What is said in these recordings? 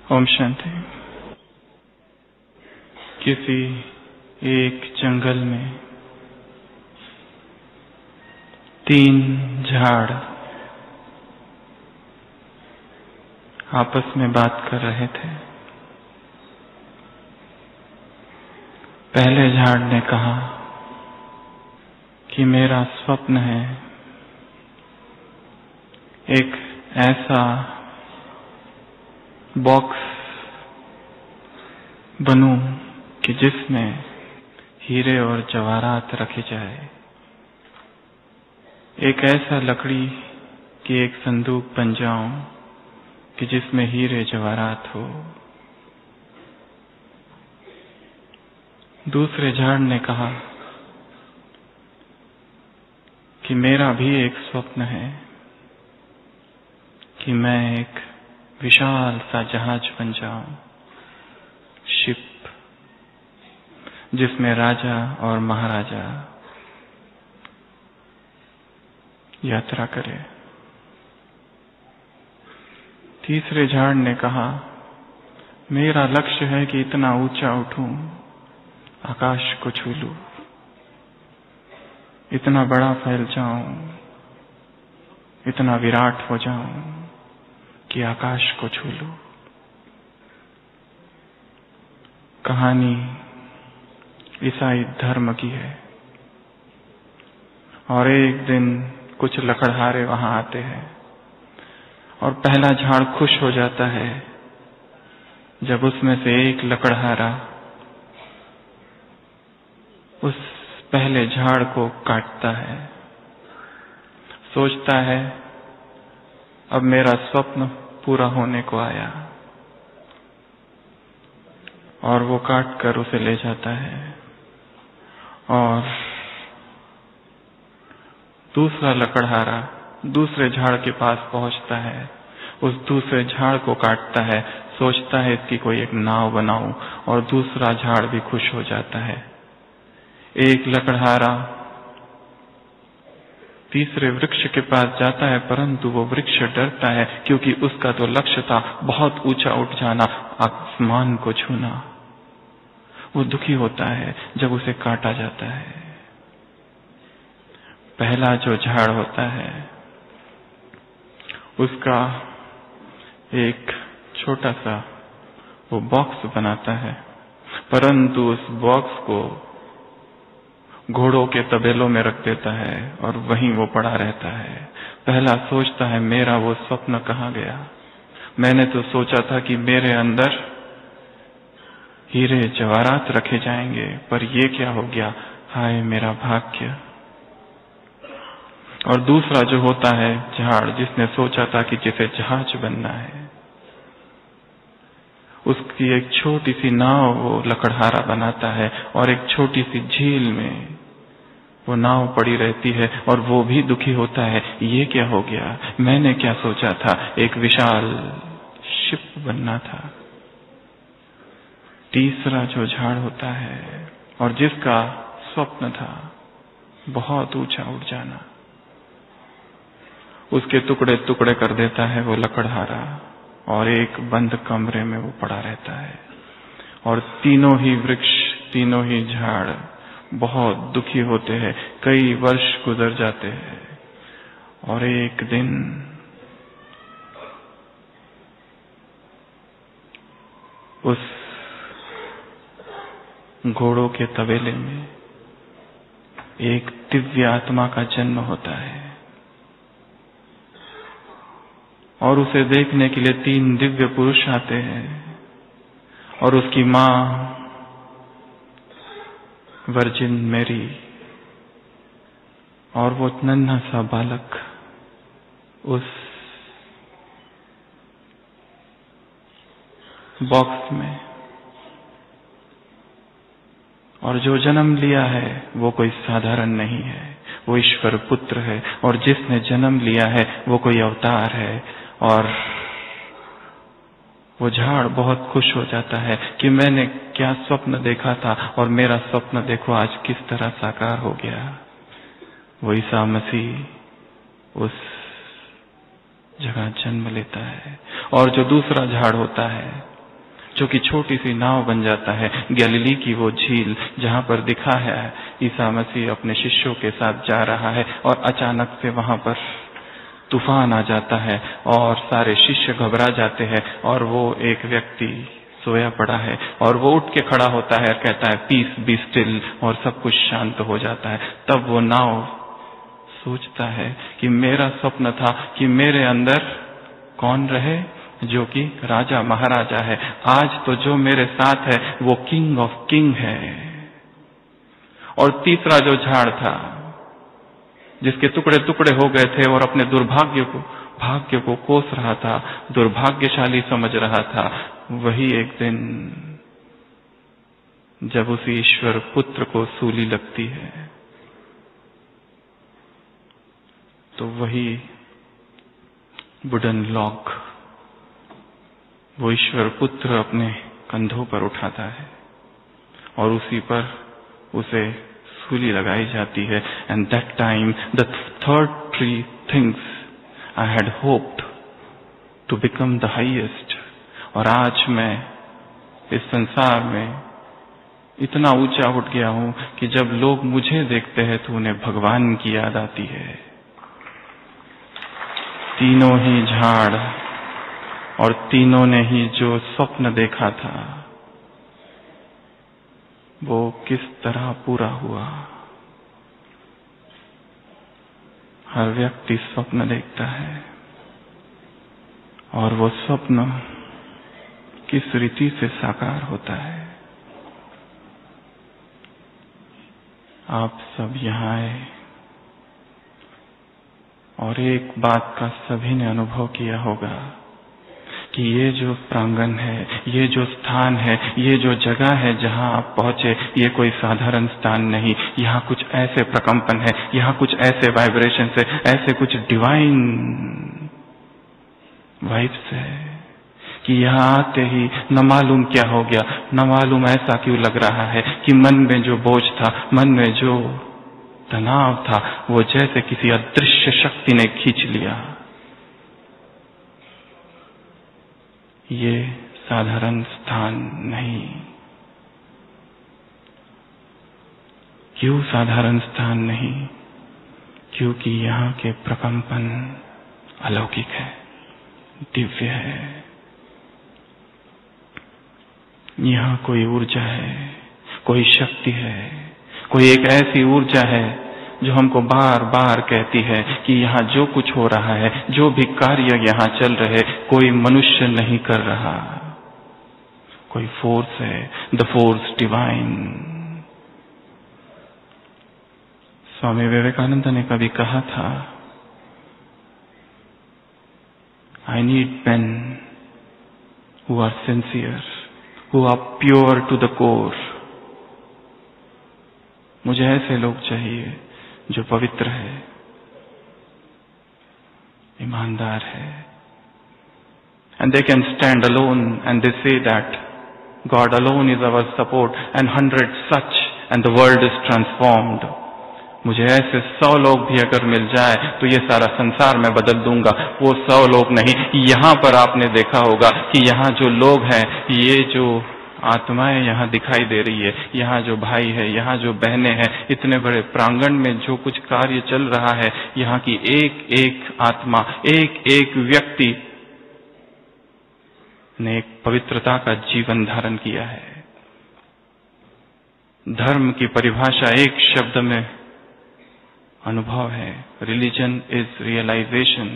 ओम शांति। किसी एक जंगल में 3 झाड़ आपस में बात कर रहे थे। पहले झाड़ ने कहा कि मेरा स्वप्न है एक ऐसा बॉक्स बनूं कि जिसमें हीरे और जवाहरात रखे जाए। एक ऐसा लकड़ी की एक संदूक बन जाऊं कि जिसमें हीरे जवाहरात हो। दूसरे झाड़ ने कहा कि मेरा भी एक स्वप्न है कि मैं एक विशाल सा जहाज बन जाऊं, शिप, जिसमें राजा और महाराजा यात्रा करे। तीसरे झाड़ ने कहा मेरा लक्ष्य है कि इतना ऊंचा उठूं, आकाश को छू लूं, इतना बड़ा फैल जाऊं, इतना विराट हो जाऊं कि आकाश को छू लूं। कहानी ईसाई धर्म की है और एक दिन कुछ लकड़हारे वहां आते हैं और पहला झाड़ खुश हो जाता है जब उसमें से एक लकड़हारा उस पहले झाड़ को काटता है। सोचता है अब मेरा स्वप्न पूरा होने को आया, और वो काट कर उसे ले जाता है और दूसरा लकड़हारा दूसरे झाड़ के पास पहुंचता है। उस दूसरे झाड़ को काटता है, सोचता है इसकी कोई एक नाव बनाऊं, और दूसरा झाड़ भी खुश हो जाता है। एक लकड़हारा तीसरे वृक्ष के पास जाता है, परंतु वो वृक्ष डरता है क्योंकि उसका तो लक्ष्य था बहुत ऊंचा उठ जाना, आसमान को छूना। वो दुखी होता है जब उसे काटा जाता है। पहला जो झाड़ होता है उसका एक छोटा सा वो बॉक्स बनाता है, परंतु उस बॉक्स को घोड़ों के तबेलों में रख देता है और वहीं वो पड़ा रहता है। पहला सोचता है मेरा वो स्वप्न कहाँ गया, मैंने तो सोचा था कि मेरे अंदर हीरे जवाहरात रखे जाएंगे, पर ये क्या हो गया, हाय मेरा भाग्य। और दूसरा जो होता है झाड़, जिसने सोचा था कि जिसे जहाज बनना है, उसकी एक छोटी सी नाव वो लकड़हारा बनाता है और एक छोटी सी झील में वो नाव पड़ी रहती है और वो भी दुखी होता है, ये क्या हो गया, मैंने क्या सोचा था एक विशाल शिप बनना था। तीसरा जो झाड़ होता है और जिसका स्वप्न था बहुत ऊंचा उठ जाना, उसके टुकड़े टुकड़े कर देता है वो लकड़हारा और एक बंद कमरे में वो पड़ा रहता है। और तीनों ही वृक्ष, तीनों ही झाड़ बहुत दुखी होते हैं। कई वर्ष गुजर जाते हैं और एक दिन उस घोड़ों के तबेले में एक दिव्य आत्मा का जन्म होता है और उसे देखने के लिए 3 दिव्य पुरुष आते हैं और उसकी माँ वर्जिन मैरी और वो नन्हा सा बालक उस बॉक्स में। और जो जन्म लिया है वो कोई साधारण नहीं है, वो ईश्वर पुत्र है, और जिसने जन्म लिया है वो कोई अवतार है। और वो झाड़ बहुत खुश हो जाता है कि मैंने क्या स्वप्न देखा था और मेरा स्वप्न देखो आज किस तरह साकार हो गया। वो ईसा मसीह उस जगह जन्म लेता है। और जो दूसरा झाड़ होता है जो कि छोटी सी नाव बन जाता है। गैलीली की वो झील जहां पर दिखा है ईसा मसीह अपने शिष्यों के साथ जा रहा है और अचानक से वहां पर तूफान आ जाता है और सारे शिष्य घबरा जाते हैं और वो एक व्यक्ति सोया पड़ा है और वो उठ के खड़ा होता है और कहता है पीस बी स्टिल, और सब कुछ शांत हो जाता है। तब वो नाव सोचता है कि मेरा स्वप्न था कि मेरे अंदर कौन रहे, जो कि राजा महाराजा है। आज तो जो मेरे साथ है वो किंग ऑफ किंग है। और तीसरा जो झाड़ था जिसके टुकड़े टुकड़े हो गए थे और अपने भाग्य को कोस रहा था, दुर्भाग्यशाली समझ रहा था, वही एक दिन जब उस ईश्वर पुत्र को सूली लगती है तो वही वुडन लॉग वो ईश्वर पुत्र अपने कंधों पर उठाता है और उसी पर उसे सूली लगाई जाती है। And that time the third three things I had hoped to become the highest. और आज मैं इस संसार में इतना ऊंचा उठ गया हूं कि जब लोग मुझे देखते हैं तो उन्हें भगवान की याद आती है। तीनों ही झाड़ और तीनों ने ही जो स्वप्न देखा था वो किस तरह पूरा हुआ। हर व्यक्ति स्वप्न देखता है और वो स्वप्न किस रीति से साकार होता है। आप सब यहाँ आए और एक बात का सभी ने अनुभव किया होगा कि ये जो प्रांगण है, ये जो स्थान है, ये जो जगह है जहां आप पहुंचे, ये कोई साधारण स्थान नहीं। यहाँ कुछ ऐसे प्रकंपन है, यहाँ कुछ ऐसे वाइब्रेशन है, ऐसे कुछ डिवाइन वाइब्स है कि यहाँ आते ही न मालूम क्या हो गया, न मालूम ऐसा क्यों लग रहा है कि मन में जो बोझ था, मन में जो तनाव था, वो जैसे किसी अदृश्य शक्ति ने खींच लिया। ये साधारण स्थान नहीं। क्यों साधारण स्थान नहीं? क्योंकि यहाँ के प्रकंपन अलौकिक है, दिव्य है। यहाँ कोई ऊर्जा है, कोई शक्ति है, कोई एक ऐसी ऊर्जा है जो हमको बार बार कहती है कि यहाँ जो कुछ हो रहा है, जो भी कार्य यहाँ चल रहे, कोई मनुष्य नहीं कर रहा, कोई फोर्स है, the force divine. Swami Vivekananda ने कभी कहा था, I need men who are sincere, who are pure to the core। मुझे ऐसे लोग चाहिए जो पवित्र है, ईमानदार है, and they can stand alone and they say that God alone is our support and 100 such and the world is transformed। मुझे ऐसे 100 लोग भी अगर मिल जाए तो ये सारा संसार मैं बदल दूंगा। वो 100 लोग नहीं, यहाँ पर आपने देखा होगा कि यहाँ जो लोग हैं, ये जो आत्माएं यहाँ दिखाई दे रही है, यहाँ जो भाई है, यहाँ जो बहनें हैं, इतने बड़े प्रांगण में जो कुछ कार्य चल रहा है, यहाँ की एक एक आत्मा, एक एक व्यक्ति ने एक पवित्रता का जीवन धारण किया है। धर्म की परिभाषा एक शब्द में अनुभव है, रिलीजन इज रियलाइजेशन।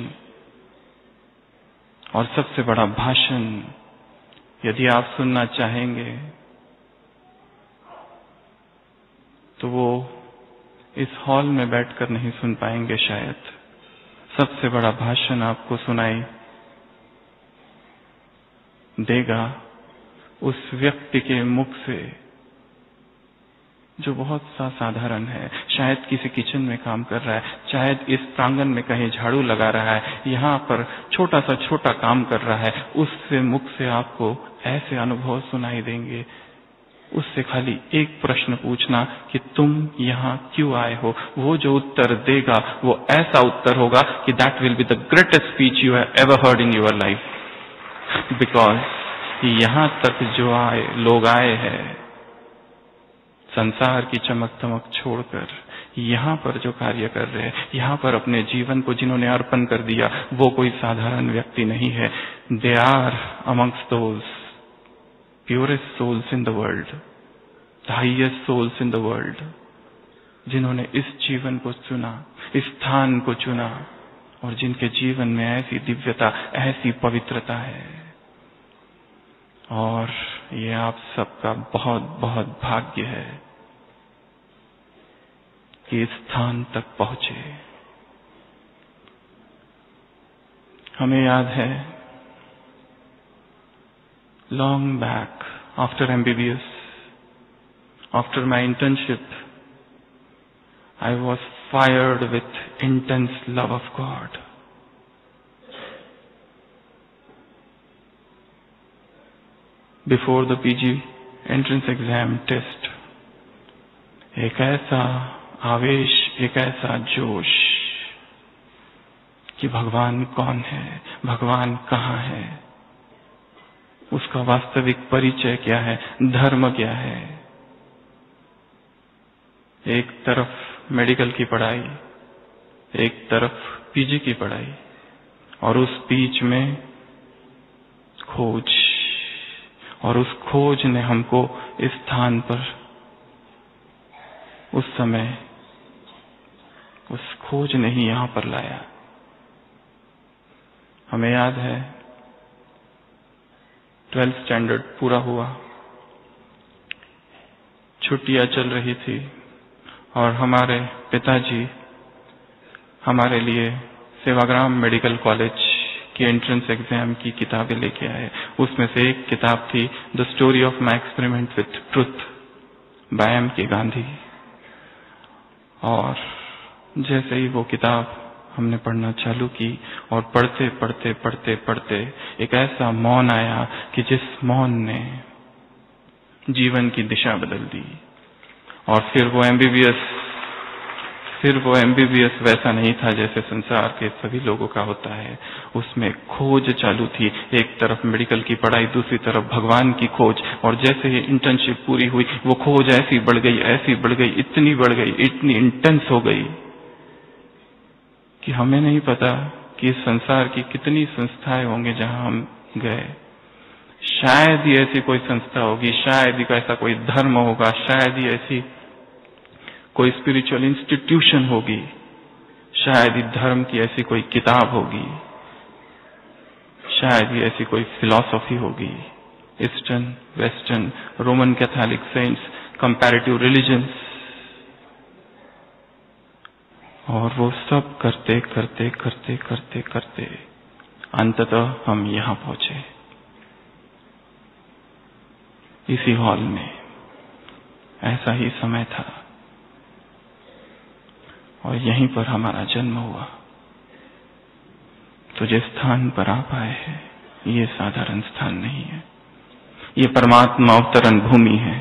और सबसे बड़ा भाषण यदि आप सुनना चाहेंगे तो वो इस हॉल में बैठकर नहीं सुन पाएंगे शायद। सबसे बड़ा भाषण आपको सुनाई देगा उस व्यक्ति के मुख से जो बहुत सा साधारण है, शायद किसी किचन में काम कर रहा है, शायद इस प्रांगण में कहीं झाड़ू लगा रहा है, यहाँ पर छोटा सा छोटा काम कर रहा है। उससे मुख से आपको ऐसे अनुभव सुनाई देंगे। उससे खाली एक प्रश्न पूछना कि तुम यहाँ क्यों आए हो, वो जो उत्तर देगा वो ऐसा उत्तर होगा कि that will be the greatest speech you have ever heard in your life, because यहाँ तक जो लोग आए हैं संसार की चमक दमक छोड़कर, यहाँ पर जो कार्य कर रहे हैं, यहाँ पर अपने जीवन को जिन्होंने अर्पण कर दिया, वो कोई साधारण व्यक्ति नहीं है। They are amongst those purest souls in the world, the highest souls in the world, जिन्होंने इस जीवन को चुना, इस स्थान को चुना, और जिनके जीवन में ऐसी दिव्यता, ऐसी पवित्रता है। और ये आप सबका बहुत बहुत भाग्य है कि इस स्थान तक पहुंचे। हमें याद है long back after MBBS, after my internship, I was fired with intense love of God. Before the PG entrance exam test, एक ऐसा आवेश, एक ऐसा जोश कि भगवान कौन है, भगवान कहाँ है, उसका वास्तविक परिचय क्या है, धर्म क्या है। एक तरफ मेडिकल की पढ़ाई, एक तरफ PG की पढ़ाई, और उस बीच में खोज, और उस खोज ने हमको इस स्थान पर, उस समय उस खोज ने ही यहाँ पर लाया। हमें याद है 12th स्टैंडर्ड पूरा हुआ, छुट्टियां चल रही थी, और हमारे पिताजी हमारे लिए सेवाग्राम मेडिकल कॉलेज की एंट्रेंस एग्जाम की किताबें लेके आए। उसमें से एक किताब थी the story of my experiment with truth by M.K. Gandhi. और जैसे ही वो किताब हमने पढ़ना चालू की, और पढ़ते पढ़ते पढ़ते पढ़ते एक ऐसा मौन आया कि जिस मौन ने जीवन की दिशा बदल दी। और फिर वो MBBS वैसा नहीं था जैसे संसार के सभी लोगों का होता है। उसमें खोज चालू थी, एक तरफ मेडिकल की पढ़ाई, दूसरी तरफ भगवान की खोज। और जैसे ही इंटर्नशिप पूरी हुई, वो खोज ऐसी बढ़ गई, ऐसी बढ़ गई, इतनी बढ़ गई, इतनी इंटेंस हो गई कि हमें नहीं पता कि इस संसार की कितनी संस्थाएं होंगी जहां हम गए। शायद ही ऐसी कोई संस्था होगी, शायद ही ऐसा कोई धर्म होगा, शायद ही ऐसी कोई स्पिरिचुअल इंस्टीट्यूशन होगी, शायद ही धर्म की ऐसी कोई किताब होगी, शायद ही ऐसी कोई फिलॉसफी होगी। Eastern, western, Roman Catholic saints, comparative religions, और वो सब करते करते करते करते करते अंततः हम यहाँ पहुंचे, इसी हॉल में। ऐसा ही समय था, और यहीं पर हमारा जन्म हुआ। तो जिस स्थान पर आप आए हैं, ये साधारण स्थान नहीं है, ये परमात्मा अवतरण भूमि है।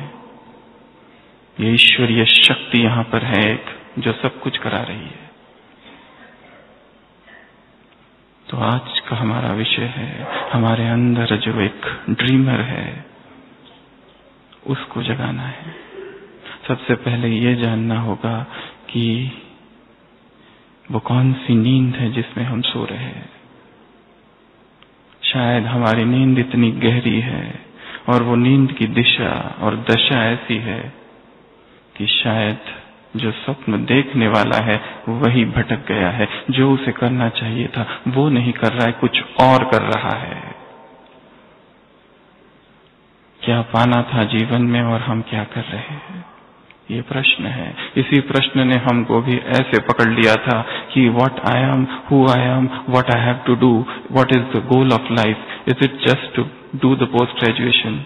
ये ईश्वरीय शक्ति यहाँ पर है एक, जो सब कुछ करा रही है। तो आज का हमारा विषय है, हमारे अंदर जो एक ड्रीमर है उसको जगाना है। सबसे पहले ये जानना होगा कि वो कौन सी नींद है जिसमें हम सो रहे हैं। शायद हमारी नींद इतनी गहरी है, और वो नींद की दिशा और दशा ऐसी है कि शायद जो स्वप्न देखने वाला है वही भटक गया है। जो उसे करना चाहिए था वो नहीं कर रहा है, कुछ और कर रहा है। क्या पाना था जीवन में और हम क्या कर रहे हैं, ये प्रश्न है। इसी प्रश्न ने हमको भी ऐसे पकड़ लिया था कि what I am, who I am, what I have to do, what is the goal of life. Is it just to do the post graduation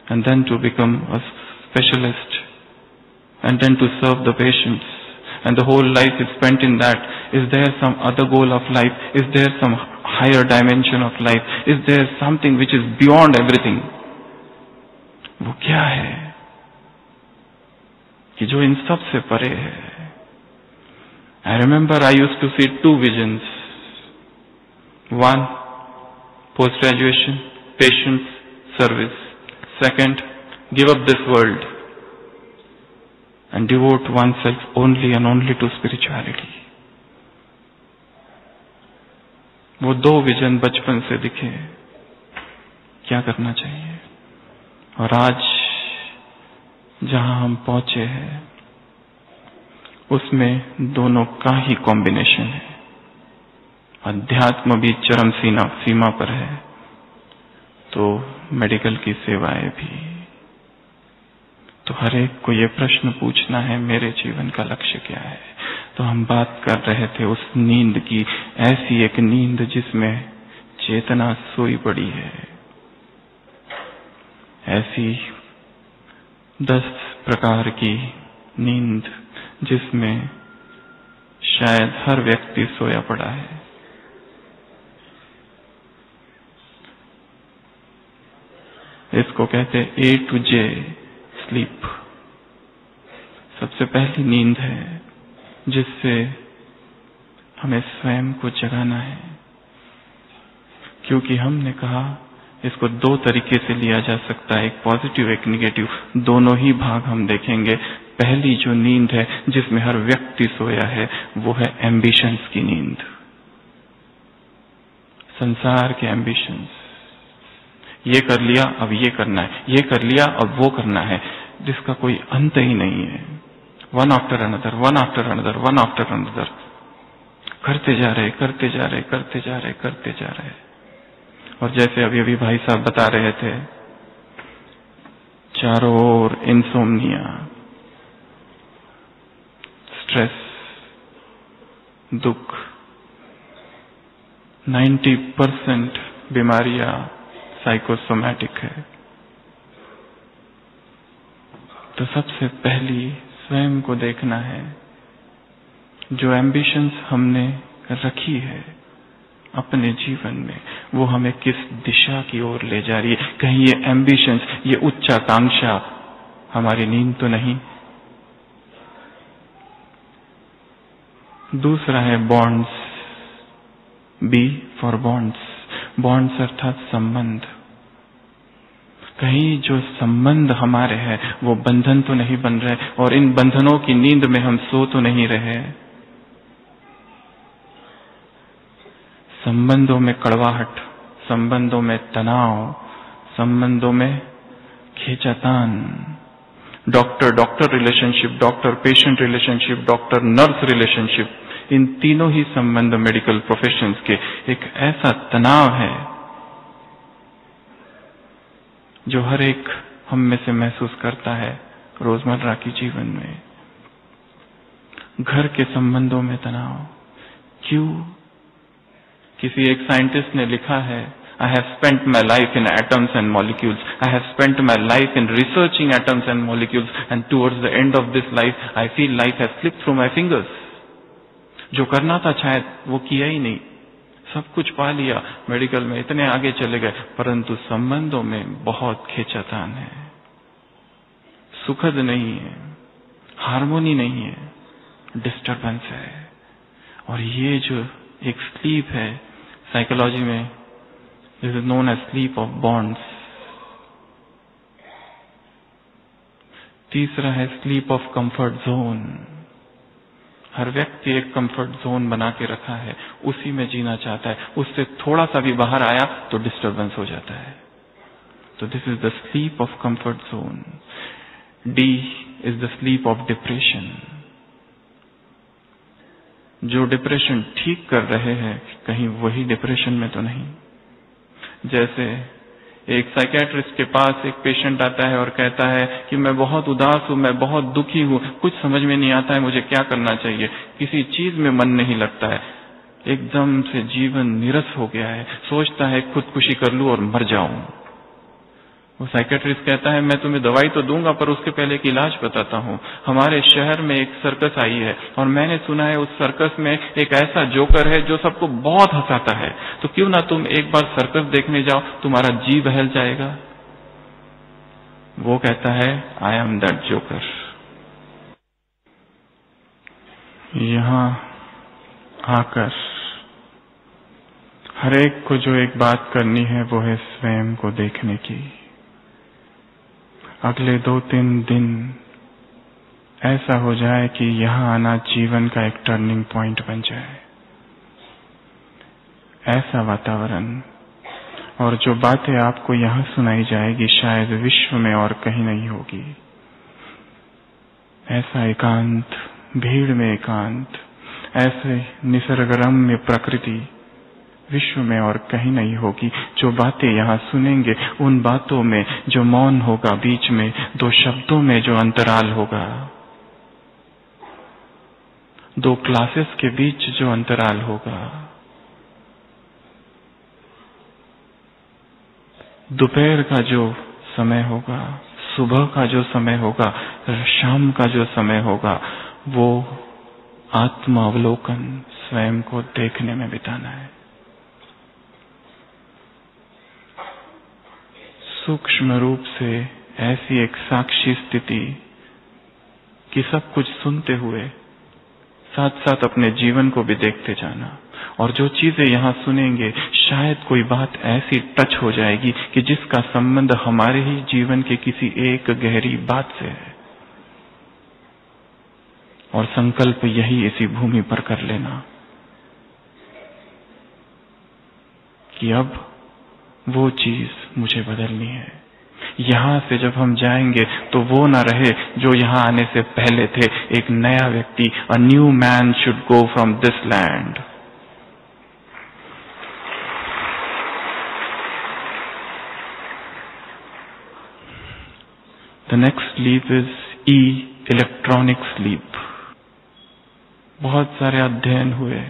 and then to become a specialist and then to serve the patients, and the whole life is spent in that? Is there some other goal of life? Is there some higher dimension of life? Is there something which is beyond everything? वो क्या है कि जो इन सब से परे है? I remember I used to see two visions. One, post-graduation, patience, service. Second, give up this world and devote oneself only and only to spirituality. वो दो विजन बचपन से दिखे, क्या करना चाहिए। और आज जहां हम पहुंचे हैं उसमें दोनों का ही कॉम्बिनेशन है। अध्यात्म भी चरम सीमा पर है, तो मेडिकल की सेवाएं भी। तो हर एक को ये प्रश्न पूछना है, मेरे जीवन का लक्ष्य क्या है। तो हम बात कर रहे थे उस नींद की, ऐसी एक नींद जिसमें चेतना सोई पड़ी है। ऐसी 10 प्रकार की नींद जिसमें शायद हर व्यक्ति सोया पड़ा है। इसको कहते हैं A to J स्लीप। सबसे पहली नींद है जिससे हमें स्वयं को जगाना है, क्योंकि हमने कहा इसको 2 तरीके से लिया जा सकता है, एक पॉजिटिव एक निगेटिव। दोनों ही भाग हम देखेंगे। पहली जो नींद है जिसमें हर व्यक्ति सोया है वो है एम्बिशंस की नींद, संसार के एम्बिशंस। ये कर लिया अब ये करना है, ये कर लिया अब वो करना है, जिसका कोई अंत ही नहीं है। One after another, one after another, one after another, करते जा रहे, करते जा रहे, करते जा रहे, करते जा रहे। और जैसे अभी अभी भाई साहब बता रहे थे, चारों ओर इंसोम्निया, स्ट्रेस, दुख, 90% बीमारियां साइकोसोमैटिक है। तो सबसे पहली स्वयं को देखना है, जो एम्बिशंस हमने रखी है अपने जीवन में वो हमें किस दिशा की ओर ले जा रही है। कहीं ये एम्बिशंस, ये उच्चाकांक्षा हमारी नींद तो नहीं। दूसरा है bonds, B for bonds. Bonds अर्थात संबंध। कहीं जो संबंध हमारे हैं वो बंधन तो नहीं बन रहे, और इन बंधनों की नींद में हम सो तो नहीं रहे। संबंधों में कड़वाहट, संबंधों में तनाव, संबंधों में खींचातान, doctor relationship, doctor patient relationship, doctor nurse relationship, इन तीनों ही संबंध मेडिकल प्रोफेशंस के एक ऐसा तनाव है जो हर एक हम में से महसूस करता है रोजमर्रा की जीवन में। घर के संबंधों में तनाव क्यों? किसी एक साइंटिस्ट ने लिखा है, I have spent my life in atoms and molecules. I have spent my life in researching atoms and molecules, and towards the end of this life, I feel life has slipped through my fingers. जो करना था शायद वो किया ही नहीं, सब कुछ पा लिया, मेडिकल में इतने आगे चले गए, परंतु संबंधों में बहुत खींचातान है, सुखद नहीं है, हार्मोनी नहीं है, डिस्टर्बेंस है। और ये जो एक स्लीप है, साइकोलॉजी में this is known as sleep of bonds. तीसरा है स्लीप ऑफ कंफर्ट जोन। हर व्यक्ति एक कंफर्ट जोन बना के रखा है, उसी में जीना चाहता है, उससे थोड़ा सा भी बाहर आया तो डिस्टर्बेंस हो जाता है। तो this is the sleep of comfort zone. D is the sleep of depression. जो डिप्रेशन ठीक कर रहे हैं कहीं वही डिप्रेशन में तो नहीं। जैसे एक साइकियाट्रिस्ट के पास एक पेशेंट आता है और कहता है कि मैं बहुत उदास हूं, मैं बहुत दुखी हूं, कुछ समझ में नहीं आता है, मुझे क्या करना चाहिए, किसी चीज में मन नहीं लगता है, एकदम से जीवन नीरस हो गया है, सोचता है खुदकुशी कर लूं और मर जाऊं। वो साइकियाट्रिस्ट कहता है मैं तुम्हें दवाई तो दूंगा पर उसके पहले एक इलाज बताता हूं। हमारे शहर में एक सर्कस आई है और मैंने सुना है उस सर्कस में एक ऐसा जोकर है जो सबको बहुत हंसाता है, तो क्यों ना तुम एक बार सर्कस देखने जाओ, तुम्हारा जी बहल जाएगा। वो कहता है आई एम दैट जोकर। यहां आकर हर एक को जो एक बात करनी है वो है स्वयं को देखने की। अगले 2-3 दिन ऐसा हो जाए कि यहाँ आना जीवन का एक टर्निंग पॉइंट बन जाए, ऐसा वातावरण। और जो बातें आपको यहाँ सुनाई जाएगी शायद विश्व में और कहीं नहीं होगी। ऐसा एकांत, भीड़ में एकांत, ऐसे निसर्गरम्य प्रकृति विश्व में और कहीं नहीं होगी। जो बातें यहाँ सुनेंगे उन बातों में जो मौन होगा, बीच में 2 शब्दों में जो अंतराल होगा, 2 क्लासेस के बीच जो अंतराल होगा, दोपहर का जो समय होगा, सुबह का जो समय होगा, शाम का जो समय होगा, वो आत्म अवलोकन, स्वयं को देखने में बिताना है। सूक्ष्म रूप से ऐसी एक साक्षी स्थिति कि सब कुछ सुनते हुए साथ साथ अपने जीवन को भी देखते जाना। और जो चीजें यहाँ सुनेंगे शायद कोई बात ऐसी टच हो जाएगी कि जिसका संबंध हमारे ही जीवन के किसी एक गहरी बात से है, और संकल्प यही इसी भूमि पर कर लेना कि अब वो चीज मुझे बदलनी है। यहाँ से जब हम जाएंगे तो वो न रहे जो यहाँ आने से पहले थे। एक नया व्यक्ति, a new man should go from this land. The next sleep is electronic sleep. बहुत सारे अध्ययन हुए।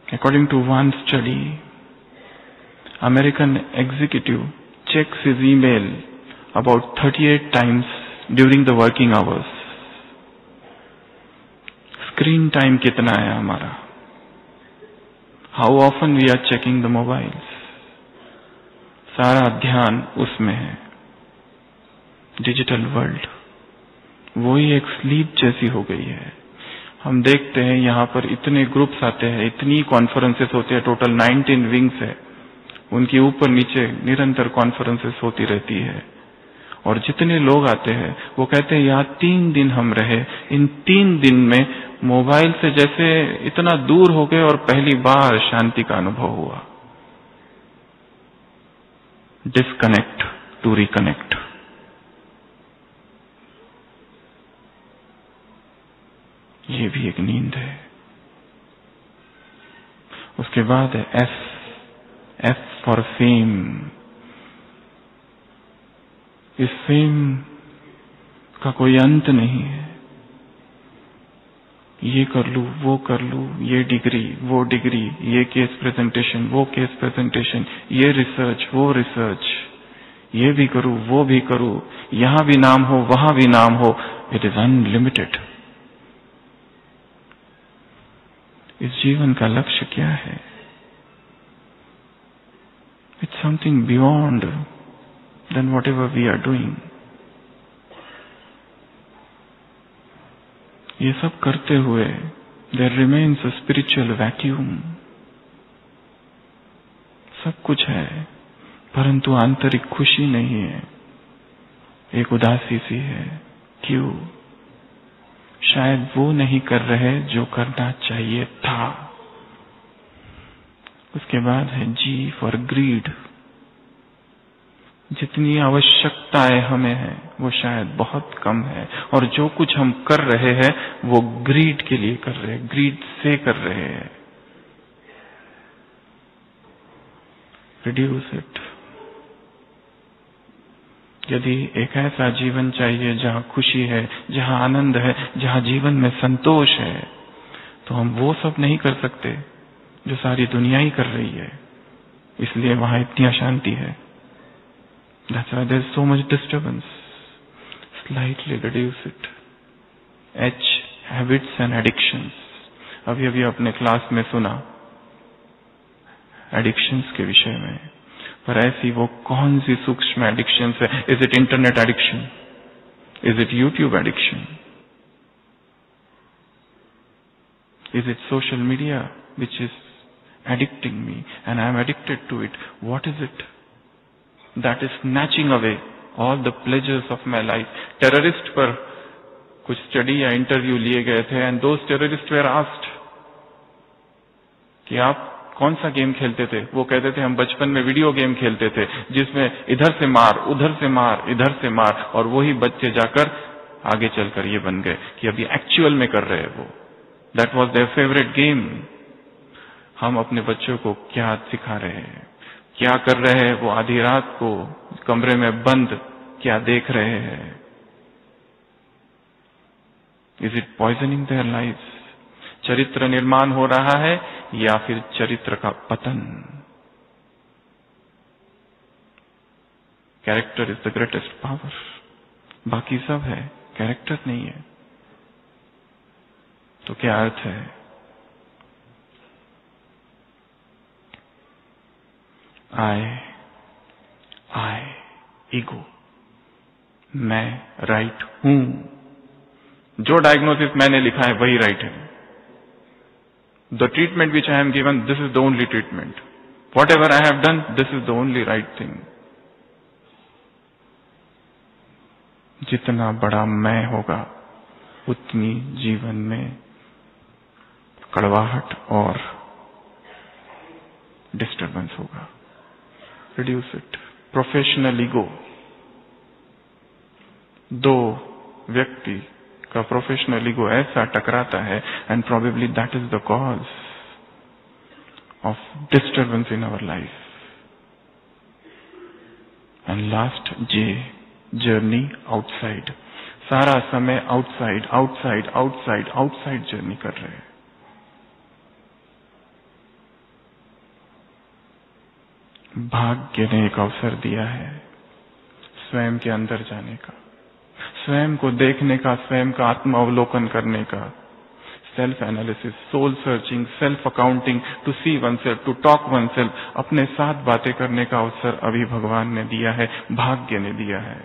According to one study, American executive checks his email about 38 times during the working hours. Screen time कितना है हमारा? How often we are checking the mobiles? सारा ध्यान उसमें है। डिजिटल वर्ल्ड वही एक स्लीप जैसी हो गई है। हम देखते हैं यहाँ पर इतने ग्रुप्स आते हैं, इतनी कॉन्फ्रेंसेस होते हैं, टोटल 19 विंग्स है, उनके ऊपर नीचे निरंतर कॉन्फ्रेंसेस होती रहती है। और जितने लोग आते हैं वो कहते हैं यहाँ 3 दिन हम रहे, इन 3 दिन में मोबाइल से जैसे इतना दूर हो गए और पहली बार शांति का अनुभव हुआ। Disconnect to reconnect. ये भी एक नींद है। उसके बाद है एफ फॉर फेम। इस फेम का कोई अंत नहीं है। ये कर लूं, वो कर लूं, ये डिग्री, वो डिग्री, ये केस प्रेजेंटेशन, वो केस प्रेजेंटेशन, ये रिसर्च, वो रिसर्च, ये भी करूं, वो भी करूं, यहां भी नाम हो, वहां भी नाम हो। It is unlimited. इस जीवन का लक्ष्य क्या है? It's something beyond then whatever we are doing. ये सब करते हुए there remains a spiritual vacuum. सब कुछ है परंतु आंतरिक खुशी नहीं है, एक उदासी सी है। क्यों? शायद वो नहीं कर रहे जो करना चाहिए था। उसके बाद है जी फॉर ग्रीड। जितनी आवश्यकताएं हमें है वो शायद बहुत कम है, और जो कुछ हम कर रहे हैं वो ग्रीड के लिए कर रहे हैं, ग्रीड से कर रहे हैं। Reduce it. यदि एक ऐसा जीवन चाहिए जहां खुशी है, जहां आनंद है, जहां जीवन में संतोष है, तो हम वो सब नहीं कर सकते जो सारी दुनिया ही कर रही है। इसलिए वहां इतनी अशांति है। That's why there's so much disturbance. Slightly reduce it. H, habits and addictions. अभी अपने क्लास में सुना एडिक्शंस के विषय में, पर ऐसी वो कौन सी सूक्ष्म एडिक्शंस है? Is it internet addiction? Is it YouTube addiction? Is it social media which is addicting me and I am addicted to it? What is it that is snatching away all the pleasures of my life? Terrorist पर कुछ study या interview लिए गए थे and those terrorist were asked कि आप कौन सा गेम खेलते थे? वो कहते थे हम बचपन में वीडियो गेम खेलते थे जिसमें इधर से मार, उधर से मार, इधर से मार, और वही बच्चे जाकर आगे चलकर ये बन गए कि अभी एक्चुअल में कर रहे हैं वो. That was their favourite game. हम अपने बच्चों को क्या सिखा रहे हैं? क्या कर रहे हैं? वो आधी रात को कमरे में बंद क्या देख रहे हैं? Is it poisoning their life? चरित्र निर्माण हो रहा है या फिर चरित्र का पतन? Character is the greatest power. बाकी सब है, कैरेक्टर नहीं है. तो क्या अर्थ है? आई ईगो, मैं राइट हूं. जो डायग्नोसिस मैंने लिखा है वही राइट है. The treatment which I am given, this is the only treatment. Whatever I have done, this is the only right thing. जितना बड़ा मैं होगा उतनी जीवन में कड़वाहट और डिस्टर्बेंस होगा. Reduce it. Professional ego. दो व्यक्ति का प्रोफेशनल ईगो ऐसा टकराता है and probably that is the cause of disturbance in our life. And last जे, जर्नी आउटसाइड. सारा समय outside outside outside outside journey कर रहे हैं. भाग्य ने एक अवसर दिया है स्वयं के अंदर जाने का, स्वयं को देखने का, स्वयं का आत्मावलोकन करने का. Self analysis, soul searching, self accounting, to see oneself, to talk oneself. अपने साथ बातें करने का अवसर अभी भगवान ने दिया है, भाग्य ने दिया है.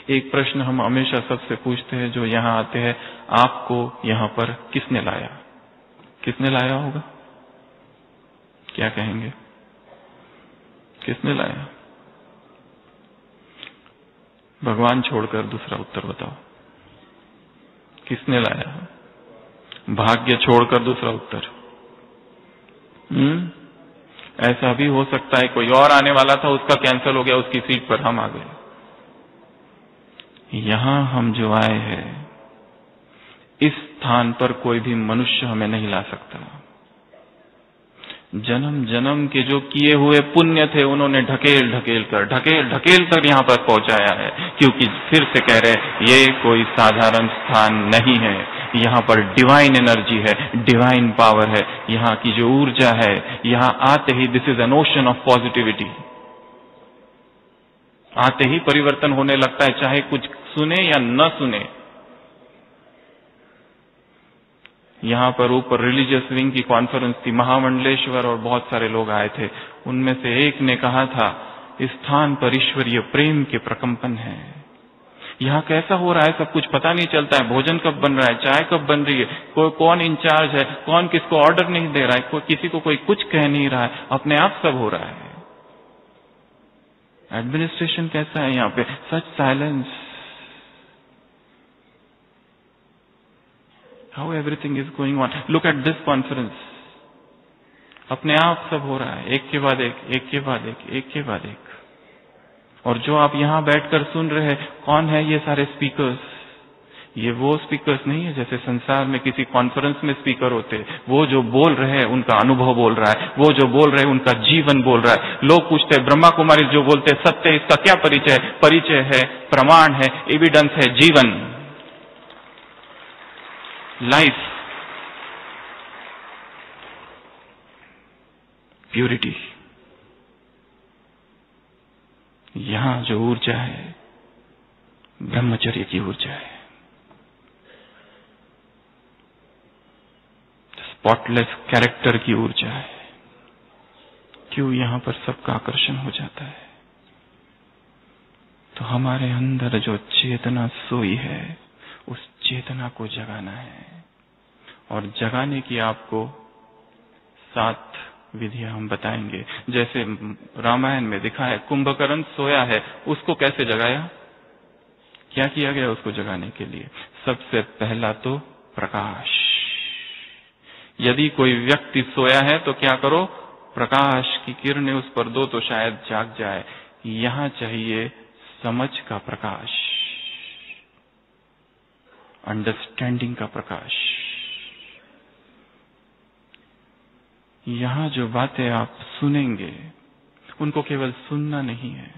एक प्रश्न हम हमेशा सबसे पूछते हैं जो यहां आते हैं, आपको यहां पर किसने लाया? किसने लाया होगा? क्या कहेंगे? किसने लाया? भगवान छोड़कर दूसरा उत्तर बताओ. किसने लाया? भाग्य छोड़कर दूसरा उत्तर. ऐसा भी हो सकता है कोई और आने वाला था, उसका कैंसिल हो गया, उसकी सीट पर हम आ गए. यहां हम जो आए हैं, इस स्थान पर कोई भी मनुष्य हमें नहीं ला सकता. जन्म जन्म के जो किए हुए पुण्य थे उन्होंने ढकेल ढकेल कर यहां पर पहुंचाया है. क्योंकि फिर से कह रहे ये कोई साधारण स्थान नहीं है. यहाँ पर डिवाइन एनर्जी है, डिवाइन पावर है. यहाँ की जो ऊर्जा है, यहाँ आते ही this is an ocean of positivity. आते ही परिवर्तन होने लगता है, चाहे कुछ सुने या न सुने. यहाँ पर ऊपर रिलीजियस विंग की कॉन्फ्रेंस थी, महामंडलेश्वर और बहुत सारे लोग आए थे. उनमें से एक ने कहा था, इस स्थान पर ईश्वरीय प्रेम के प्रकंपन है. यहाँ कैसा हो रहा है सब कुछ पता नहीं चलता है. भोजन कब बन रहा है, चाय कब बन रही है, कोई कौन इंचार्ज है, कौन किसको ऑर्डर नहीं दे रहा है, कोई किसी को कोई कुछ कह नहीं रहा है, अपने आप सब हो रहा है. एडमिनिस्ट्रेशन कैसा है यहाँ पे? सच silence. How everything is going on. Look at this conference. अपने आप सब हो रहा है, एक के बाद एक, एक के बाद एक, एक के बाद एक. और जो आप यहाँ बैठकर सुन रहे हैं, कौन है ये सारे स्पीकर्स? ये वो स्पीकर्स नहीं है जैसे संसार में किसी कॉन्फ्रेंस में स्पीकर होते. वो जो बोल रहे हैं उनका अनुभव बोल रहा है, वो जो बोल रहे हैं उनका जीवन बोल रहा है. लोग पूछते हैं ब्रह्मा कुमारी जो बोलते हैं सत्य, इसका क्या परिचय? परिचय है, प्रमाण है, एविडेंस है, जीवन, लाइफ, प्यूरिटी. यहां जो ऊर्जा है ब्रह्मचर्य की ऊर्जा है, स्पॉटलेस कैरेक्टर की ऊर्जा है. क्यों यहां पर सबका आकर्षण हो जाता है? तो हमारे अंदर जो चेतना सोई है, उस चेतना को जगाना है. और जगाने की आपको 7 विधियां हम बताएंगे। जैसे रामायण में दिखा है, कुंभकर्ण सोया है, उसको कैसे जगाया, क्या किया गया उसको जगाने के लिए? सबसे पहला तो प्रकाश। यदि कोई व्यक्ति सोया है तो क्या करो, प्रकाश की किरणें उस पर दो तो शायद जाग जाए। यहां चाहिए समझ का प्रकाश, अंडरस्टैंडिंग का प्रकाश। यहां जो बातें आप सुनेंगे उनको केवल सुनना नहीं है,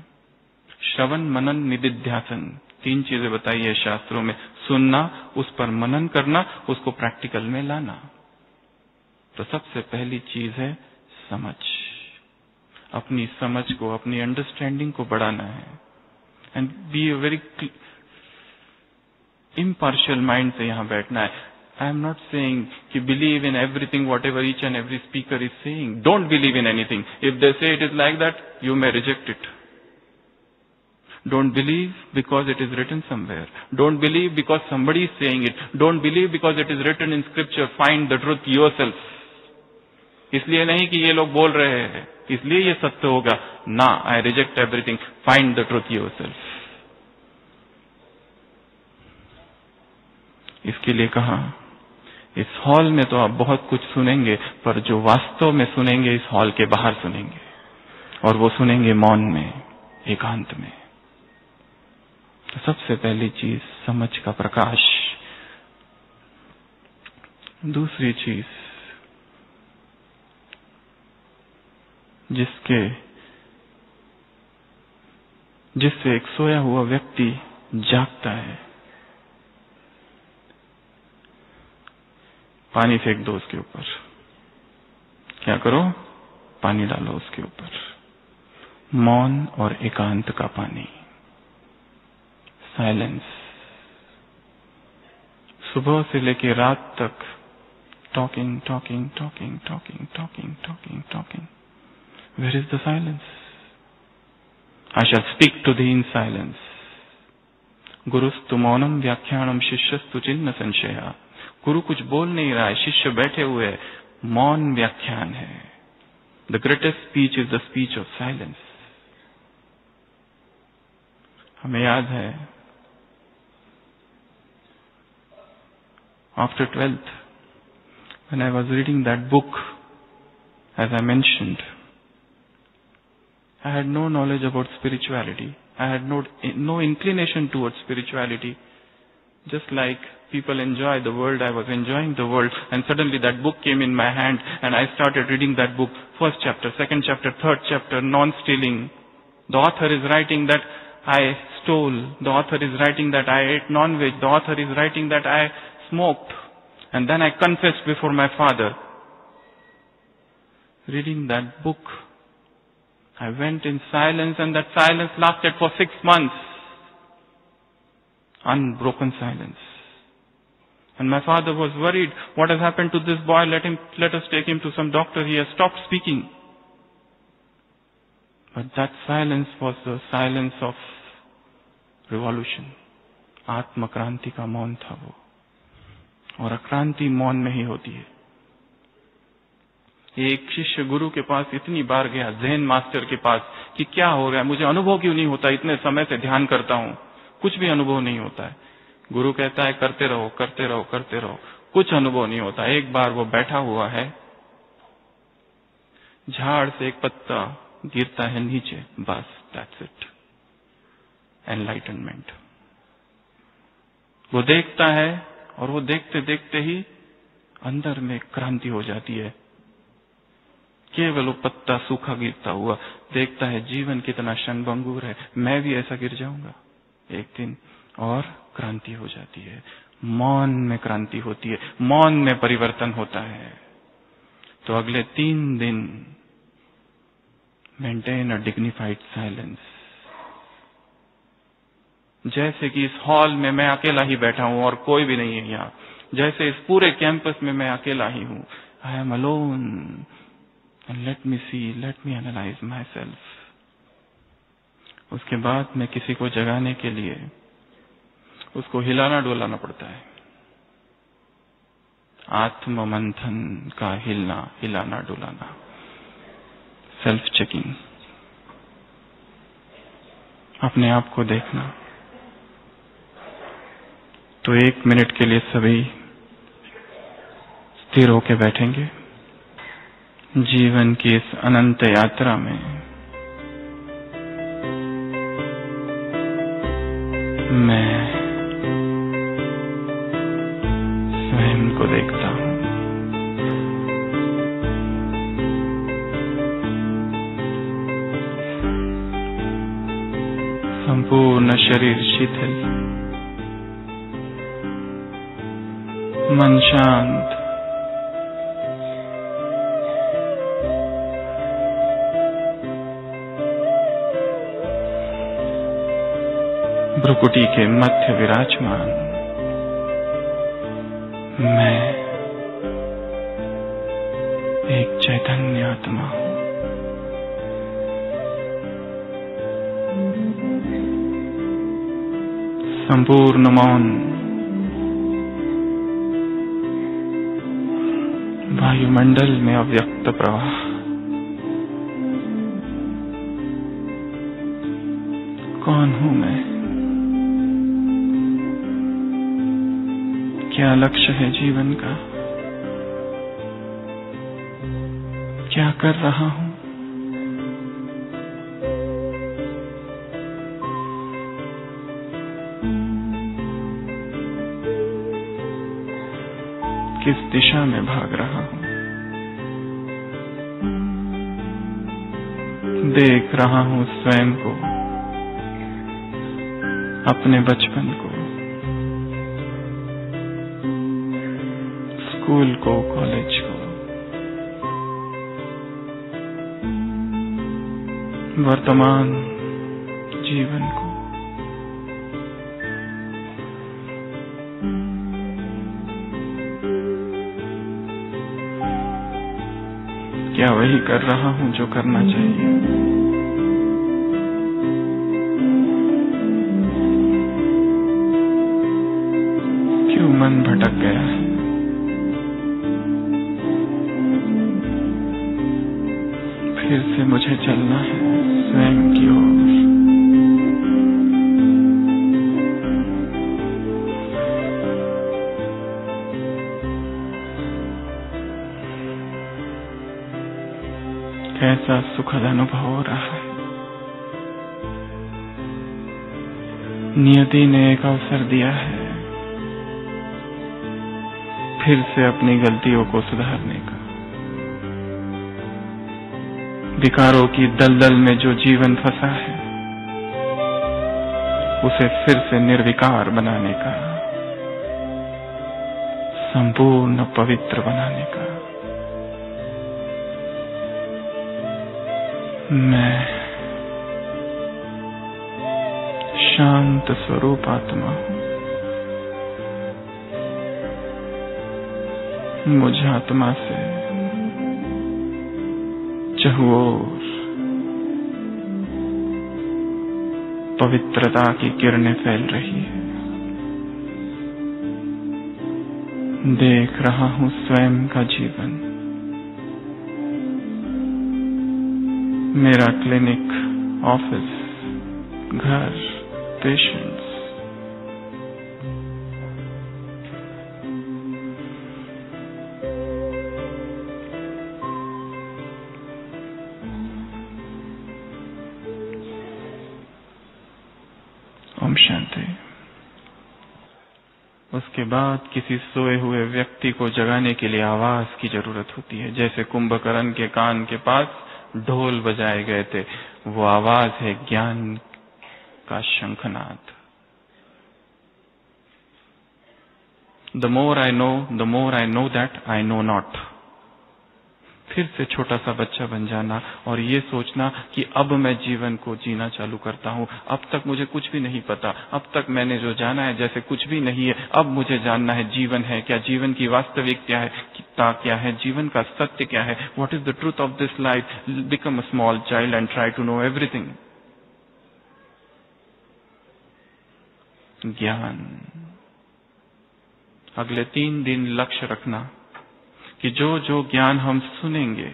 श्रवण मनन निदिध्यासन 3 चीजें बताई है शास्त्रों में। सुनना, उस पर मनन करना, उसको प्रैक्टिकल में लाना। तो सबसे पहली चीज है समझ। अपनी समझ को, अपनी अंडरस्टैंडिंग को बढ़ाना है and be very impartial mind से यहां बैठना है। आई एम नॉट सेइंग कि believe in everything whatever each and every speaker is saying. Don't believe in anything. If they say it is like that, you may reject it. Don't believe because it is written somewhere. Don't believe because somebody is saying it. Don't believe because it is written in scripture. Find the truth yourself. इसलिए नहीं कि ये लोग बोल रहे हैं इसलिए ये सत्य होगा ना। I reject everything. Find the truth yourself. इसके लिए कहा, इस हॉल में तो आप बहुत कुछ सुनेंगे, पर जो वास्तव में सुनेंगे इस हॉल के बाहर सुनेंगे, और वो सुनेंगे मौन में, एकांत में। तो सबसे पहली चीज समझ का प्रकाश। दूसरी चीज, जिससे एक सोया हुआ व्यक्ति जागता है, पानी फेंक दो उसके ऊपर। क्या करो, पानी डालो उसके ऊपर। मौन और एकांत का पानी, साइलेंस। सुबह से लेकर रात तक talking talking talking talking talking talking talking. Where is the silence? I shall speak to thee in silence. गुरुस्तु मौनम व्याख्यानम शिष्यस्तु चिन्ह संशया। गुरु कुछ बोल नहीं रहा है, शिष्य बैठे हुए हैं, मौन व्याख्यान है। The greatest speech is the speech of silence. हमें याद है, after 12th, when I was reading that book, as I mentioned, I had no knowledge about spirituality. I had no inclination towards spirituality. Just like people enjoy the world, I was enjoying the world, and suddenly that book came in my hand, and I started reading that book. First chapter, second chapter, third chapter, non-stealing. The author is writing that I stole. The author is writing that I ate non-veg. The author is writing that I smoked, and then I confessed before my father. Reading that book, I went in silence, and that silence lasted for 6 months. Unbroken silence. And my father was worried. What has happened to this boy? Let us take him to some doctor. He has stopped speaking. But that silence was the silence of revolution. आत्म क्रांति का मौन था वो। और अक्रांति मौन में ही होती है। एक शिष्य गुरु के पास इतनी बार गया, ज़ेन मास्टर के पास, कि क्या हो रहा है, मुझे अनुभव क्यों नहीं होता, इतने समय से ध्यान करता हूं, कुछ भी अनुभव नहीं होता है। गुरु कहता है करते रहो करते रहो करते रहो, कुछ अनुभव नहीं होता। एक बार वो बैठा हुआ है, झाड़ से एक पत्ता गिरता है नीचे, बस दैट्स इट, एनलाइटनमेंट। वो देखता है और वो देखते देखते ही अंदर में क्रांति हो जाती है। केवल वो पत्ता सूखा गिरता हुआ देखता है, जीवन कितना क्षणभंगुर है, मैं भी ऐसा गिर जाऊंगा एक दिन, और क्रांति हो जाती है। मौन में क्रांति होती है, मौन में परिवर्तन होता है। तो अगले 3 दिन मेंटेन अ डिग्निफाइड साइलेंस। जैसे कि इस हॉल में मैं अकेला ही बैठा हूं और कोई भी नहीं है यहाँ, जैसे इस पूरे कैंपस में मैं अकेला ही हूं। I am alone and let me see, let me analyse myself. उसके बाद मैं किसी को जगाने के लिए उसको हिलाना डोलाना पड़ता है। आत्म मंथन का हिलाना डुलाना, सेल्फ चेकिंग, अपने आप को देखना। तो 1 मिनट के लिए सभी स्थिर होकर बैठेंगे। जीवन की इस अनंत यात्रा में मैं स्वयं को देखता हूं। संपूर्ण शरीर शिथिल, मन शांत, भ्रुकुटी के मध्य विराजमान मैं एक चैतन्य आत्मा हूं। संपूर्ण मौन, वायुमंडल में अव्यक्त प्रवाह, कौन हूं मैं? क्या लक्ष्य है जीवन का? क्या कर रहा हूं? किस दिशा में भाग रहा हूं? देख रहा हूं स्वयं को, अपने बचपन को, स्कूल को, कॉलेज को, वर्तमान जीवन को। क्या वही कर रहा हूं जो करना चाहिए? क्यों मन भटक गया है? फिर से मुझे चलना है स्वयं की ओर। कैसा सुखद अनुभव हो रहा है। नियति ने एक अवसर दिया है फिर से अपनी गलतियों को सुधारने का। विकारों की दलदल में जो जीवन फंसा है उसे फिर से निर्विकार बनाने का, संपूर्ण पवित्र बनाने का। मैं शांत स्वरूप आत्मा हूं। मुझ आत्मा से चहुओर पवित्रता की किरणें फैल रही है। देख रहा हूं स्वयं का जीवन, मेरा क्लिनिक, ऑफिस, घर, पेशेंट्स, ओम शांति। उसके बाद किसी सोए हुए व्यक्ति को जगाने के लिए आवाज की जरूरत होती है। जैसे कुंभकर्ण के कान के पास ढोल बजाए गए थे, वो आवाज है ज्ञान का शंखनाद। The more I know that I know not. फिर से छोटा सा बच्चा बन जाना और ये सोचना कि अब मैं जीवन को जीना चालू करता हूं। अब तक मुझे कुछ भी नहीं पता, अब तक मैंने जो जाना है जैसे कुछ भी नहीं है। अब मुझे जानना है जीवन है क्या, जीवन की वास्तविकता क्या है, जीवन का सत्य क्या है। What is the truth of this life. Become a small child and try to know everything. ज्ञान। अगले 3 दिन लक्ष्य रखना कि जो जो ज्ञान हम सुनेंगे,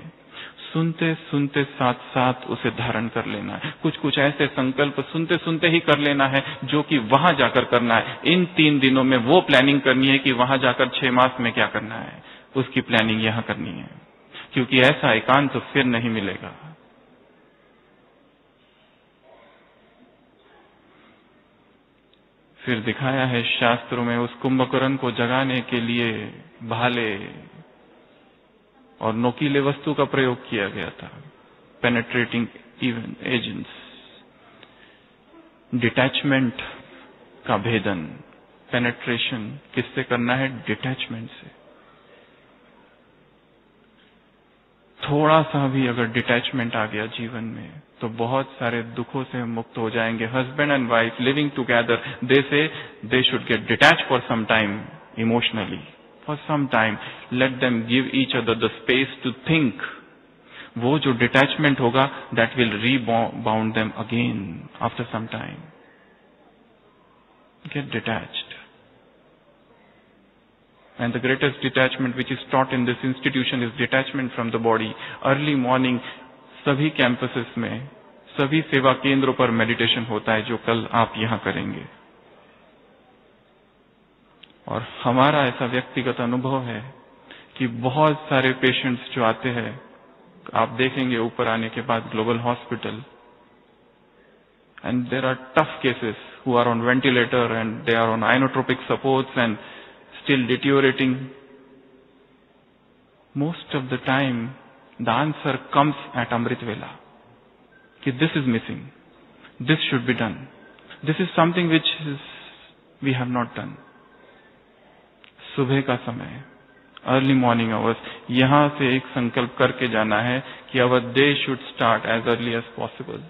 सुनते सुनते साथ साथ उसे धारण कर लेना है। कुछ कुछ ऐसे संकल्प सुनते सुनते ही कर लेना है जो कि वहां जाकर करना है। इन 3 दिनों में वो प्लानिंग करनी है कि वहां जाकर 6 मास में क्या करना है, उसकी प्लानिंग यहां करनी है, क्योंकि ऐसा एकांत तो फिर नहीं मिलेगा। फिर दिखाया है शास्त्रों में उस कुंभकर्ण को जगाने के लिए भाले और नोकीले वस्तु का प्रयोग किया गया था, पेनेट्रेटिंग एजेंट्स। डिटैचमेंट का भेदन, पेनेट्रेशन किससे करना है? डिटैचमेंट से। थोड़ा सा भी अगर डिटैचमेंट आ गया जीवन में तो बहुत सारे दुखों से मुक्त हो जाएंगे। Husband and wife living together, they say they should get detach for some time emotionally, for some time, let them give each other the space to think. वो जो डिटैचमेंट होगा that will rebound them again after some time. Get detached. And the greatest detachment which is taught in this institution is detachment from the body. Early morning सभी campuses में, सभी सेवा केंद्रों पर meditation होता है, जो कल आप यहां करेंगे। और हमारा ऐसा व्यक्तिगत अनुभव है कि बहुत सारे पेशेंट्स जो आते हैं, आप देखेंगे ऊपर आने के बाद global hospital, and there are tough cases who are on ventilator and they are on inotropic supports and still deteriorating. Most of the time the answer comes at Amrit Vela कि this is missing, this should be done, this is something which we have not done. सुबह का समय, early morning hours, यहां से एक संकल्प करके जाना है कि our day should start as early as possible.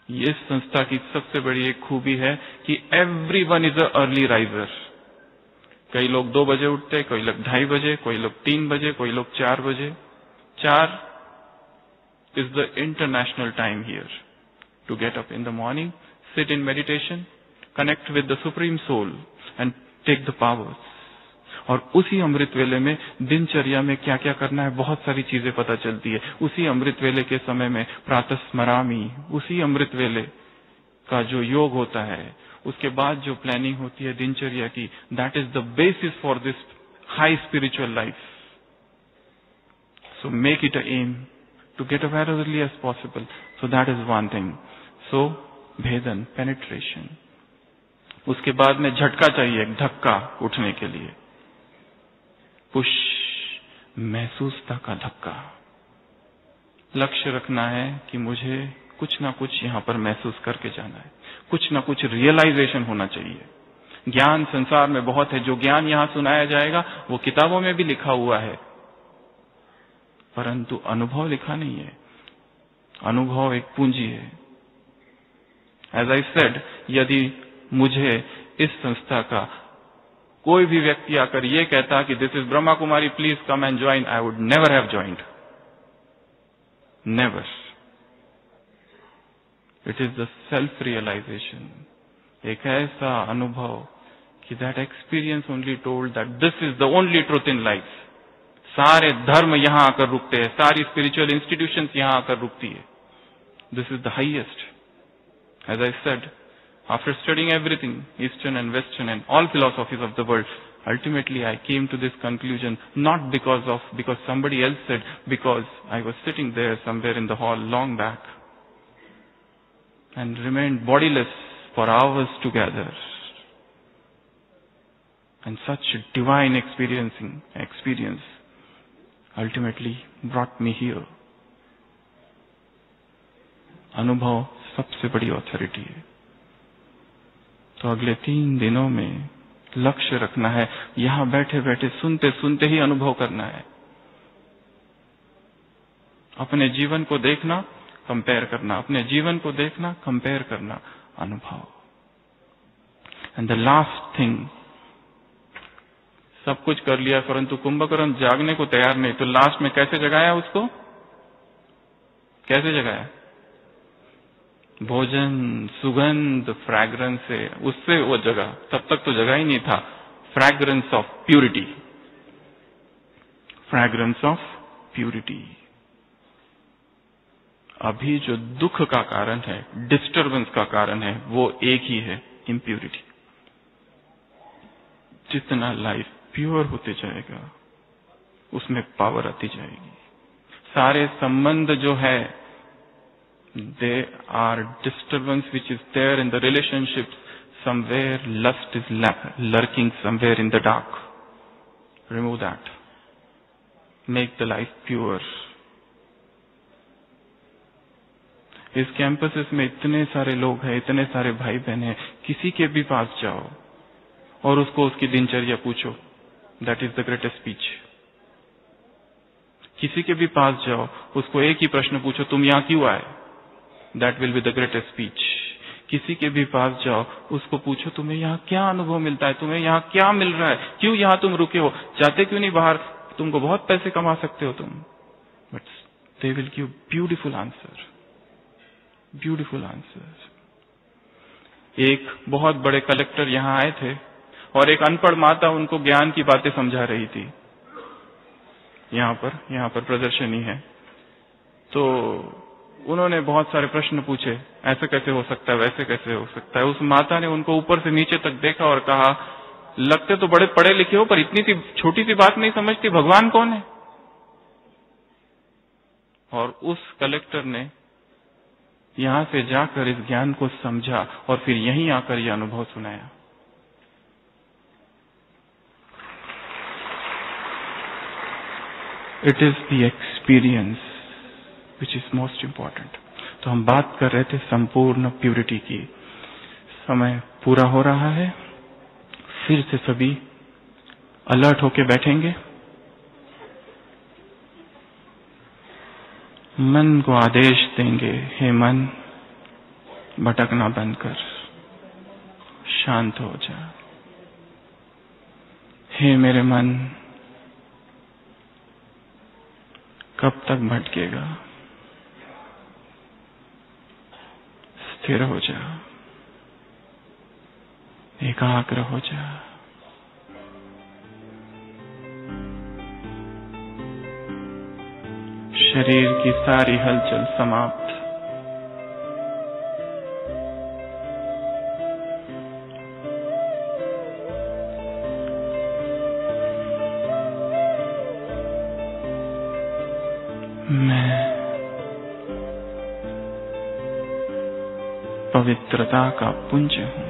ये संस्था की सबसे बड़ी एक खूबी है कि everyone is a early riser. कई लोग 2 बजे उठते, कोई लोग 2:30 बजे, कोई लोग 3 बजे, कोई लोग 4 बजे। 4 is the international time here to get up in the morning, sit in meditation, connect with the Supreme Soul and take the powers. और उसी अमृत वेले में दिनचर्या में क्या क्या करना है, बहुत सारी चीजें पता चलती है। उसी अमृत वेले के समय में प्रातः स्मरामि, उसी अमृत वेले का जो योग होता है, उसके बाद जो प्लानिंग होती है दिनचर्या की, that is the basis for this high spiritual life. So make it a aim to get up as early as possible. So that is one thing. So भेदन, penetration. उसके बाद में झटका चाहिए, एक धक्का उठने के लिए. पुश, महसूसता का धक्का. लक्ष्य रखना है कि मुझे कुछ ना कुछ यहां पर महसूस करके जाना है, कुछ ना कुछ रियलाइजेशन होना चाहिए. ज्ञान संसार में बहुत है, जो ज्ञान यहां सुनाया जाएगा वो किताबों में भी लिखा हुआ है, परंतु अनुभव लिखा नहीं है. अनुभव एक पूंजी है. एज आई सेड, यदि मुझे इस संस्था का कोई भी व्यक्ति आकर ये कहता कि this is Brahma Kumari, please come and join, I would never have joined. Never. It is the self realisation. एक ऐसा अनुभव कि that experience only told that this is the only truth in life. सारे धर्म यहां आकर रुकते हैं, सारी स्पिरिचुअल इंस्टीट्यूशंस यहां आकर रुकती है. This is the highest. As I said, after studying everything, Eastern and Western and all philosophies of the world, ultimately I came to this conclusion, not because somebody else said, because I was sitting there somewhere in the hall long back and remained bodiless for hours together. And such divine experience ultimately brought me here. अनुभव सबसे बड़ी authority है. तो अगले 3 दिनों में लक्ष्य रखना है, यहां बैठे बैठे सुनते सुनते ही अनुभव करना है. अपने जीवन को देखना, कंपेयर करना, अपने जीवन को देखना, कंपेयर करना, अनुभव. एंड द लास्ट थिंग, सब कुछ कर लिया परंतु कुंभकर्ण जागने को तैयार नहीं, तो लास्ट में कैसे जगाया उसको? कैसे जगाया? भोजन, सुगंध, फ्रैग्रेंस से, उससे वो जगा. तब तक तो जगा ही नहीं था. Fragrance of purity, fragrance of purity. अभी जो दुख का कारण है, डिस्टरबेंस का कारण है, वो एक ही है, इम्प्यूरिटी। जितना लाइफ प्योर होते जाएगा उसमें पावर आती जाएगी। सारे संबंध जो है, they are disturbance which is there in the relationship. Somewhere lust is lurking somewhere in the dark. Remove that, make the life pure. इस कैंपसेस में इतने सारे लोग हैं, इतने सारे भाई बहन हैं, किसी के भी पास जाओ और उसको उसकी दिनचर्या पूछो, that is the greatest speech. किसी के भी पास जाओ, उसको एक ही प्रश्न पूछो, तुम यहाँ क्यों आए? That will be the greatest speech. किसी के भी पास जाओ, उसको पूछो, तुम्हें यहाँ क्या अनुभव मिलता है, तुम्हें यहाँ क्या मिल रहा है, क्यों यहाँ तुम रुके हो, जाते क्यों नहीं बाहर, तुमको बहुत पैसे कमा सकते हो तुम। But they will give beautiful answer, beautiful answer. एक बहुत बड़े कलेक्टर यहाँ आए थे और एक अनपढ़ माता उनको ज्ञान की बातें समझा रही थी। यहाँ पर प्रदर्शनी है। तो उन्होंने बहुत सारे प्रश्न पूछे, ऐसे कैसे हो सकता है, वैसे कैसे हो सकता है। उस माता ने उनको ऊपर से नीचे तक देखा और कहा, लगते तो बड़े पढ़े लिखे हो पर इतनी सी छोटी सी बात नहीं समझती, भगवान कौन है? और उस कलेक्टर ने यहां से जाकर इस ज्ञान को समझा और फिर यहीं आकर यह अनुभव सुनाया। It is the experience which is most important. तो हम बात कर रहे थे संपूर्ण प्यूरिटी की। समय पूरा हो रहा है, फिर से सभी अलर्ट होके बैठेंगे। मन को आदेश देंगे, हे मन, भटकना बंद कर, शांत हो जा। हे मेरे मन, कब तक भटकेगा, स्थिर हो जा, एकाग्र हो जा। शरीर की सारी हलचल समाप्त। मैं पवित्रता का पुंज हूं।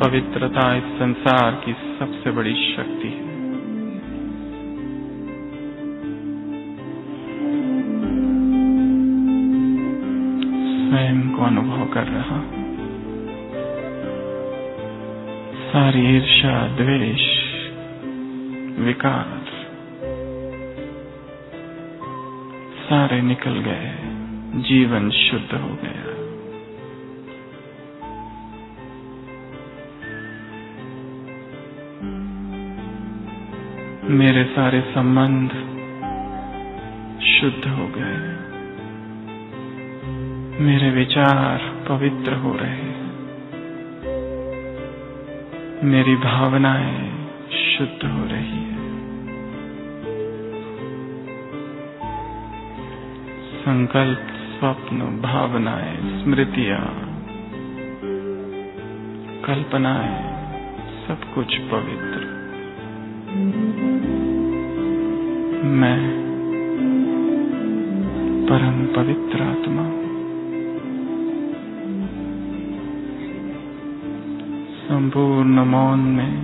पवित्रता इस संसार की सबसे बड़ी शक्ति है। स्वयं को अनुभव कर रहा हूं। सारी ईर्ष्या, द्वेष, विकार सारे निकल गए, जीवन शुद्ध हो गया। मेरे सारे संबंध शुद्ध हो गए, मेरे विचार पवित्र हो रहे, मेरी भावनाएं शुद्ध हो रही है। संकल्प, स्वप्न, भावनाएं, स्मृतियां, कल्पनाएं, सब कुछ पवित्र। मैं परम पवित्र आत्मा हूं। संपूर्ण मौन में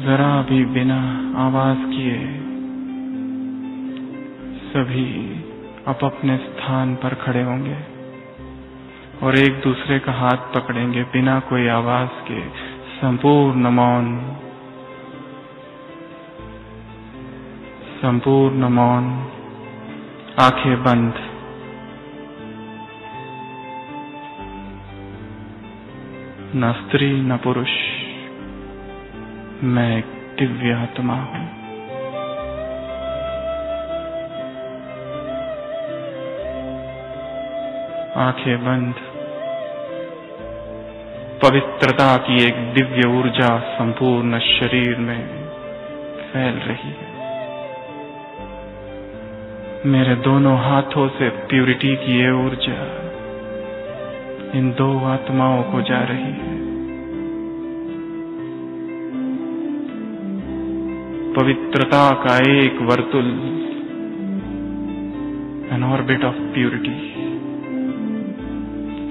जरा भी बिना आवाज किए सभी अपने स्थान पर खड़े होंगे और एक दूसरे का हाथ पकड़ेंगे बिना कोई आवाज के। संपूर्ण मौन, संपूर्ण मौन, आंखें बंद। न स्त्री न पुरुष, मैं एक दिव्य आत्मा हूं। आंखें बंद। पवित्रता की एक दिव्य ऊर्जा संपूर्ण शरीर में फैल रही है। मेरे दोनों हाथों से प्यूरिटी की ये ऊर्जा इन दो आत्माओं को जा रही है। पवित्रता का एक वर्तुल, an orbit of purity,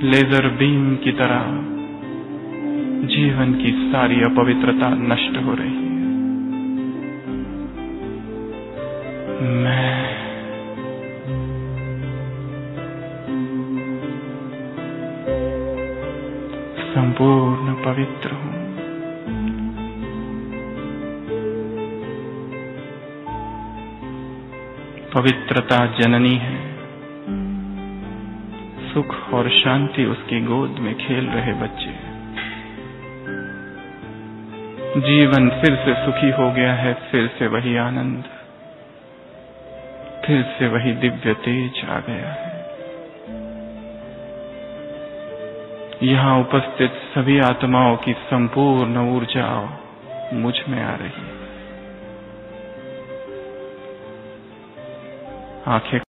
laser beam की तरह जीवन की सारी अपवित्रता नष्ट हो रही है। मैं संपूर्ण पवित्र हूं। पवित्रता जननी है। सुख और शांति उसकी गोद में खेल रहे बच्चे। जीवन फिर से सुखी हो गया है, फिर से वही आनंद, फिर से वही दिव्य तेज आ गया है। यहाँ उपस्थित सभी आत्माओं की संपूर्ण ऊर्जा मुझ में आ रही है। आंखें